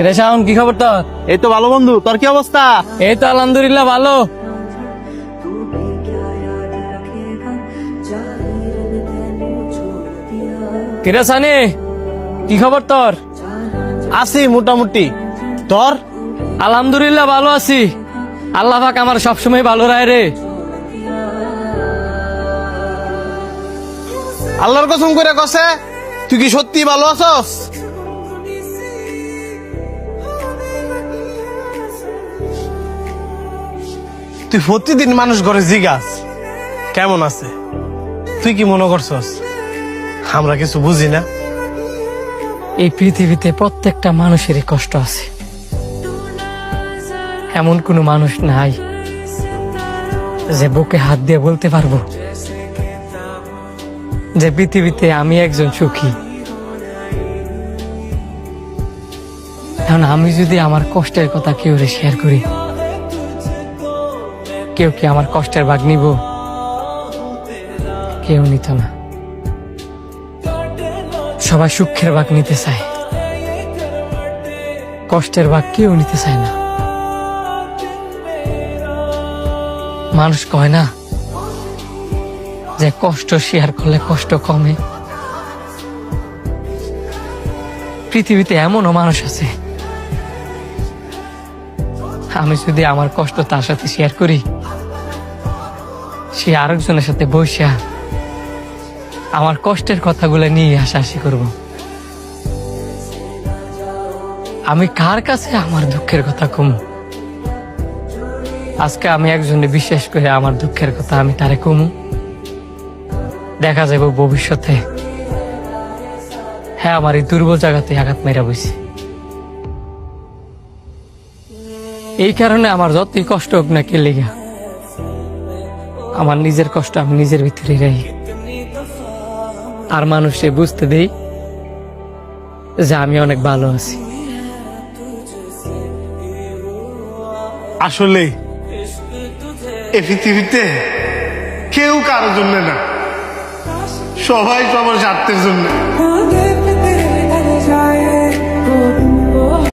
রে শাওন, কি খবর তোর? এই তো ভালো বন্ধু, তোর কি অবস্থা? এই তো আলহামদুলিল্লাহ ভালো। কিরে সানি, কি খবর তোর? আছি মোটামুটি। তোর? আলহামদুলিল্লাহ ভালো আছি। আল্লাহ পাক আমার সবসময় ভালো রায় রে। আল্লাহর কসম করে কসে, তুই কি সত্যি ভালো আছস? তুই প্রতিদিন মানুষ ঘরে জিগাস কেমন আছে, তুই কি মনে করছস আমরা কিছু বুঝি না? এই পৃথিবীতে প্রত্যেকটা মানুষেরই কষ্ট আছে। এমন কোনো মানুষ নাই যে বুকে হাত দিয়ে বলতে পারবো যে পৃথিবীতে আমি একজন সুখী। এখন আমি যদি আমার কষ্টের কথা কেউ শেয়ার করি, কেউ কি আমার কষ্টের ভাগ নিব? কেউ নিত না। সবাই সুখের ভাগ নিতে চায়, কষ্টের ভাগ কেউ নিতে চায় না। মানুষ কয় না যে কষ্ট শেয়ার করলে কষ্ট কমে? পৃথিবীতে এমনও মানুষ আছে, আমি যদি আমার কষ্ট তার সাথে শেয়ার করি, সে আরেকজনের সাথে বসিয়া আমার কষ্টের কথাগুলো নিয়ে হাসাহাসি করব। আমি কার কাছে আমার দুঃখের কথা কমু? আজকে আমি একজনে বিশ্বাস করে আমার দুঃখের কথা আমি তারে কমু, দেখা যাব ভবিষ্যতে হ্যাঁ আমার এই দুর্বল জায়গাতে আঘাত মেরা বইছে। এই কারণে আমার যতই কষ্ট হোক না কে লেগা, আমার নিজের কষ্ট আমি নিজের ভিতরে রাখি, আর মানুষে বুঝতে দেই যে আমি অনেক ভালো আছি। আসলে এই পৃথিবীতে কেউ কারোর জন্য না, সবাই সবার স্বার্থের জন্য।